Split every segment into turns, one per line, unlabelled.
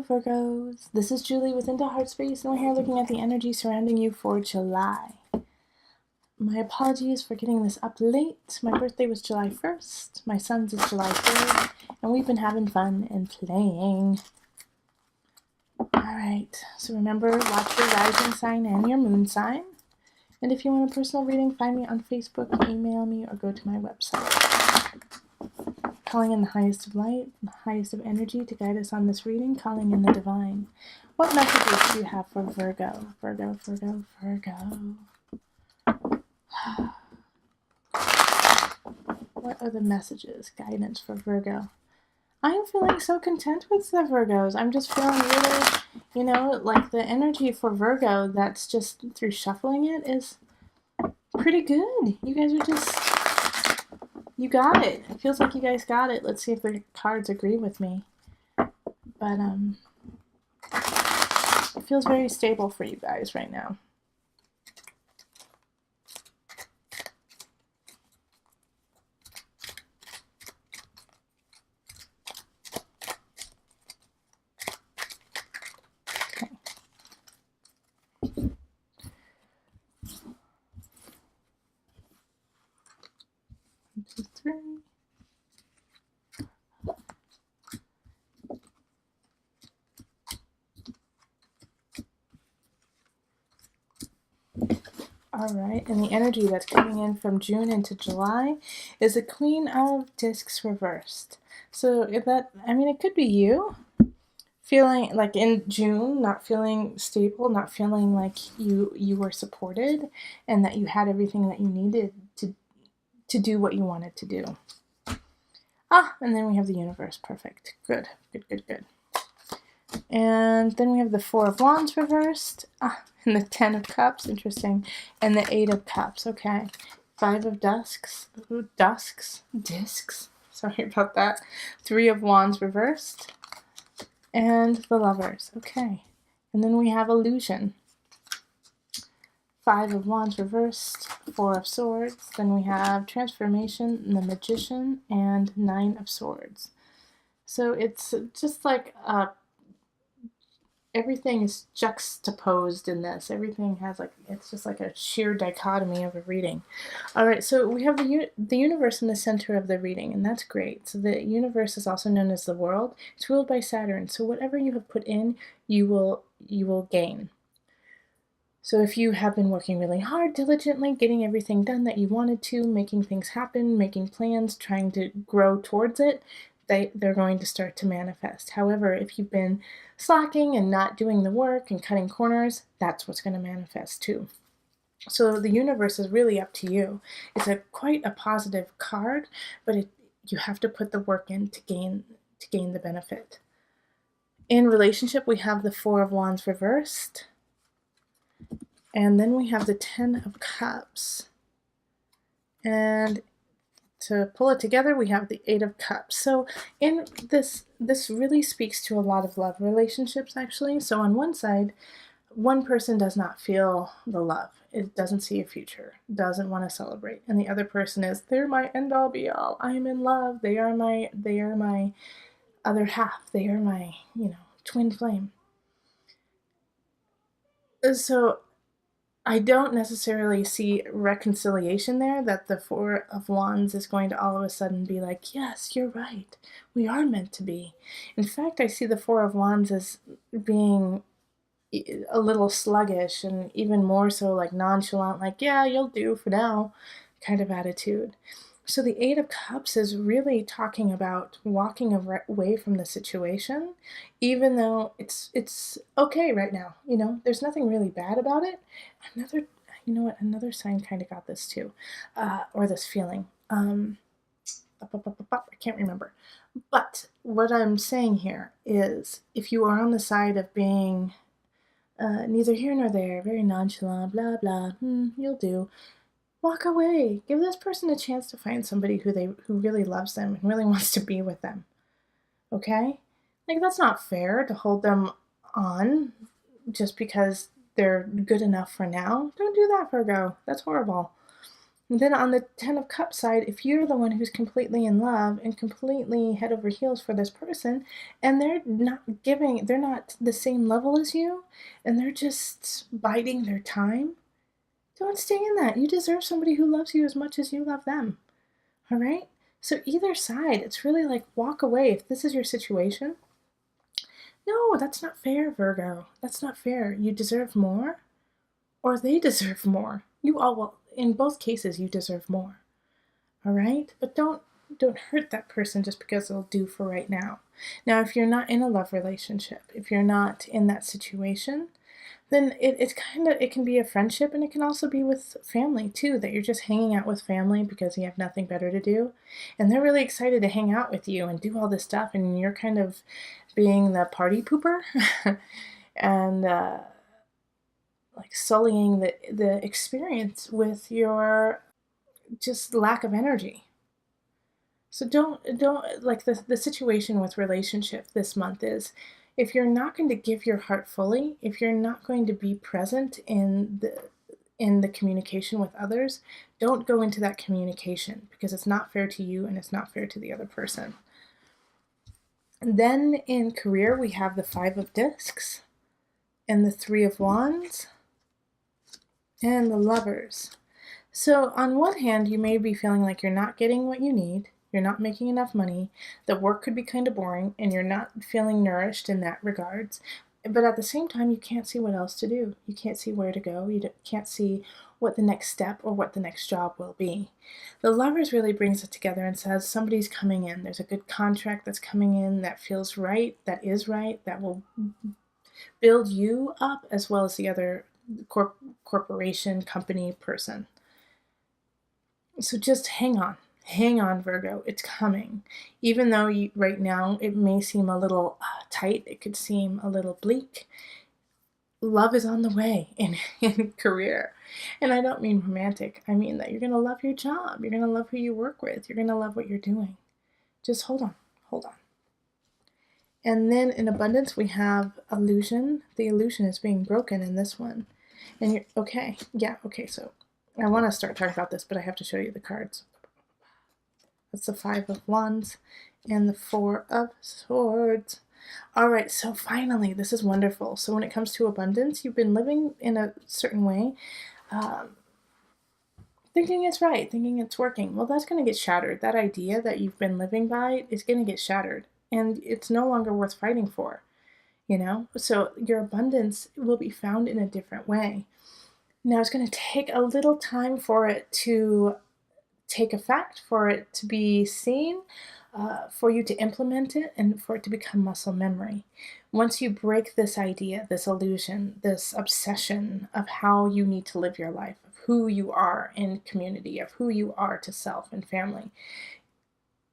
Virgos. This is Julie with Into Heartspace, and we're here looking at the energy surrounding you for July. My apologies for getting this up late. My birthday was July 1st, my son's is July 3rd, and we've been having fun and playing. Alright, so remember, watch your rising sign and your moon sign. And if you want a personal reading, find me on Facebook, email me, or go to my website. Calling in the highest of light, the highest of energy to guide us on this reading, calling in the divine. What messages do you have for Virgo? Virgo, Virgo, Virgo. What are the messages, guidance for Virgo? I'm feeling so content with the Virgos. I'm just feeling really, like the energy for Virgo that's just through shuffling it is pretty good. You guys are just... You got it. It feels like you guys got it. Let's see if the cards agree with me. But, it feels very stable for you guys right now. Okay. 1, 2, 3. All right, and the energy that's coming in from June into July is the Queen of Discs reversed. So it could be you feeling like in June, not feeling stable, not feeling like you were supported and that you had everything that you needed to do what you wanted to do. And then we have the universe. Perfect. Good, good, good, good. And then we have the Four of Wands reversed. And the 10 of Cups. Interesting. And the 8 of Cups. Okay. 5 of Discs. Sorry about that. 3 of Wands reversed. And the Lovers. Okay. And then we have Illusion. 5 of Wands reversed, 4 of Swords, then we have Transformation, the Magician, and 9 of Swords. So it's just like everything is juxtaposed in this. Everything has it's just like a sheer dichotomy of a reading. All right, so we have the universe in the center of the reading, and that's great. So the universe is also known as the world. It's ruled by Saturn. So whatever you have put in, you will gain. So if you have been working really hard, diligently, getting everything done that you wanted to, making things happen, making plans, trying to grow towards it, they're going to start to manifest. However, if you've been slacking and not doing the work and cutting corners, that's what's going to manifest too. So the universe is really up to you. It's quite a positive card, but you have to put the work in to gain the benefit. In relationship, we have the 4 of Wands reversed. And then we have the 10 of Cups. And to pull it together, we have the 8 of Cups. So in this really speaks to a lot of love relationships, actually. So on one side, one person does not feel the love. It doesn't see a future, doesn't want to celebrate. And the other person is, they're my end-all be-all. I am in love. They are my other half. They are my, twin flame. So I don't necessarily see reconciliation there, that the 4 of Wands is going to all of a sudden be like, yes, you're right, we are meant to be. In fact, I see the 4 of Wands as being a little sluggish and even more so like nonchalant, like, yeah, you'll do for now kind of attitude. So the 8 of Cups is really talking about walking away from the situation, even though it's okay right now. There's nothing really bad about it. Another sign kind of got this too, or this feeling. I can't remember. But what I'm saying here is, if you are on the side of being neither here nor there, very nonchalant, blah, blah, you'll do, walk away. Give this person a chance to find somebody who really loves them and really wants to be with them. Okay? That's not fair to hold them on just because they're good enough for now. Don't do that, Virgo. That's horrible. And then on the Ten of Cups side, if you're the one who's completely in love and completely head over heels for this person, and they're not the same level as you, and they're just biding their time, don't stay in that. You deserve somebody who loves you as much as you love them. All right? So either side, it's really like walk away if this is your situation. No, that's not fair, Virgo. That's not fair. You deserve more, or they deserve more. You all will. In both cases, you deserve more. All right? But don't hurt that person just because it'll do for right now. Now, if you're not in a love relationship, if you're not in that situation, then it can be a friendship, and it can also be with family too, that you're just hanging out with family because you have nothing better to do. And they're really excited to hang out with you and do all this stuff, and you're kind of being the party pooper and like sullying the experience with your just lack of energy. So don't like the situation with relationship this month is, if you're not going to give your heart fully, if you're not going to be present in the communication with others, don't go into that communication, because it's not fair to you and it's not fair to the other person. And then in career, we have the Five of Discs and the Three of Wands and the Lovers. So on one hand, you may be feeling like you're not getting what you need, you're not making enough money, the work could be kind of boring, and you're not feeling nourished in that regards. But at the same time, you can't see what else to do. You can't see where to go. You can't see what the next step or what the next job will be. The Lovers really brings it together and says somebody's coming in. There's a good contract that's coming in that feels right, that is right, that will build you up as well as the other corporation, company, person. So just hang on. Hang on, Virgo. It's coming. Even though right now it may seem a little tight, it could seem a little bleak, love is on the way in career. And I don't mean romantic. I mean that you're going to love your job. You're going to love who you work with. You're going to love what you're doing. Just hold on. Hold on. And then in abundance, we have illusion. The illusion is being broken in this one. And you're okay. Yeah, okay. So I want to start talking about this, but I have to show you the cards. That's the Five of Wands and the Four of Swords. All right, so finally, this is wonderful. So when it comes to abundance, you've been living in a certain way, thinking it's right, thinking it's working. Well, that's going to get shattered. That idea that you've been living by is going to get shattered, and it's no longer worth fighting for, you know? So your abundance will be found in a different way. Now, it's going to take a little time for it to take effect, for it to be seen, for you to implement it, and for it to become muscle memory. Once you break this idea, this illusion, this obsession of how you need to live your life, of who you are in community, of who you are to self and family,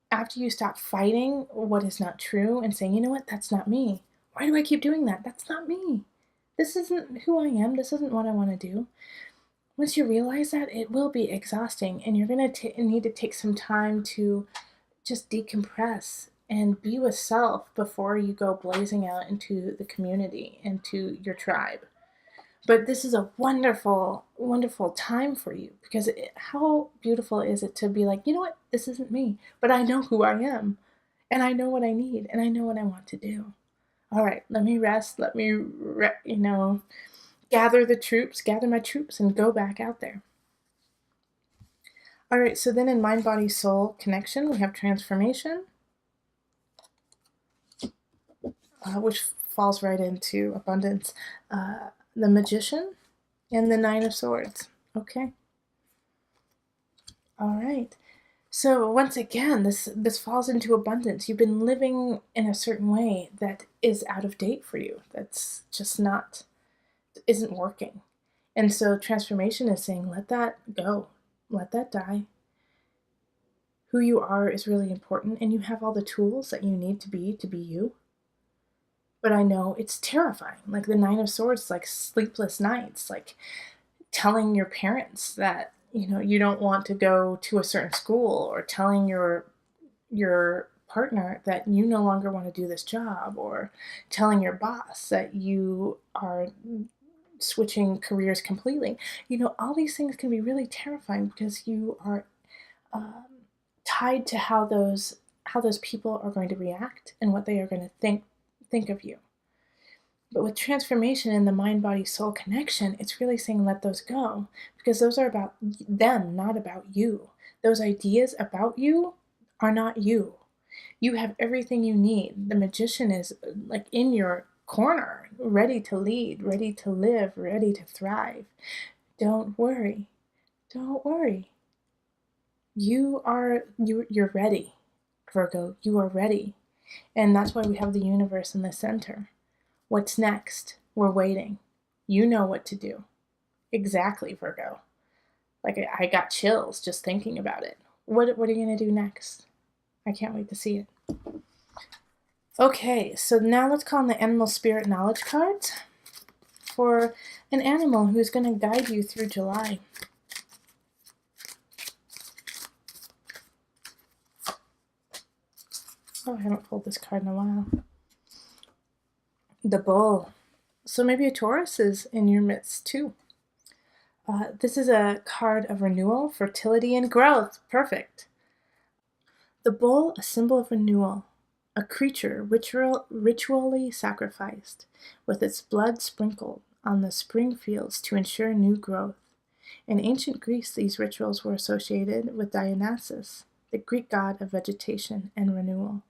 after you stop fighting what is not true and saying, you know what, that's not me. Why do I keep doing that? That's not me. This isn't who I am. This isn't what I want to do. Once you realize that, it will be exhausting, and you're going to need to take some time to just decompress and be with self before you go blazing out into the community, into your tribe. But this is a wonderful, wonderful time for you, because how beautiful is it to be like, you know what, this isn't me, but I know who I am, and I know what I need, and I know what I want to do. All right, let me rest, let me, gather my troops, and go back out there. All right, so then in mind, body, soul connection, we have transformation, which falls right into abundance, the magician, and the Nine of Swords. Okay. All right. So once again, this falls into abundance. You've been living in a certain way that is out of date for you. That's just isn't working. And so transformation is saying, let that go. Let that die. Who you are is really important, and you have all the tools that you need to be you. But I know it's terrifying. Like the Nine of Swords, like sleepless nights, like telling your parents that, you don't want to go to a certain school, or telling your partner that you no longer want to do this job, or telling your boss that you are switching careers completely. All these things can be really terrifying because you are tied to how those people are going to react and what they are going to think of you. But with transformation in the mind-body-soul connection, it's really saying let those go, because those are about them, not about you. Those ideas about you are not you. You have everything you need. The magician is like in your corner, ready to lead, ready to live, ready to thrive. Don't worry. Don't worry. You're ready, Virgo. You are ready. And that's why we have the universe in the center. What's next? We're waiting. You know what to do. Exactly, Virgo. Like, I got chills just thinking about it. What are you going to do next? I can't wait to see it. Okay, so now let's call on the Animal Spirit Knowledge cards for an animal who's going to guide you through July. Oh, I haven't pulled this card in a while. The Bull. So maybe a Taurus is in your midst too. This is a card of renewal, fertility, and growth. Perfect. The Bull, a symbol of renewal. A creature ritually sacrificed, with its blood sprinkled on the spring fields to ensure new growth. In ancient Greece, these rituals were associated with Dionysus, the Greek god of vegetation and renewal.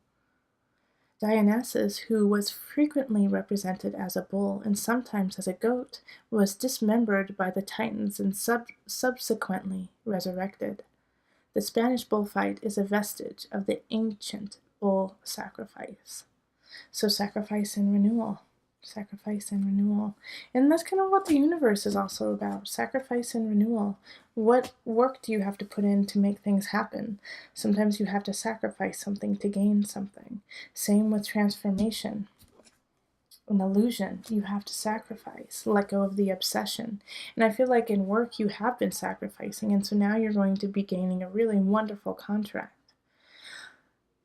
Dionysus, who was frequently represented as a bull and sometimes as a goat, was dismembered by the Titans and subsequently resurrected. The Spanish bullfight is a vestige of the ancient bull sacrifice. So sacrifice and renewal. Sacrifice and renewal. And that's kind of what the universe is also about. Sacrifice and renewal. What work do you have to put in to make things happen? Sometimes you have to sacrifice something to gain something. Same with transformation. An illusion, you have to sacrifice, let go of the obsession. And I feel like in work you have been sacrificing, and so now you're going to be gaining a really wonderful contract.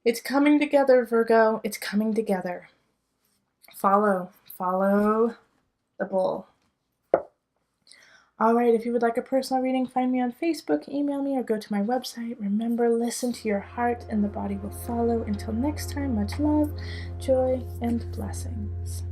It's coming together, Virgo. It's coming together. Follow the Bull. All right, if you would like a personal reading, find me on Facebook, email me, or go to my website. Remember, listen to your heart and the body will follow. Until next time, much love, joy, and blessings.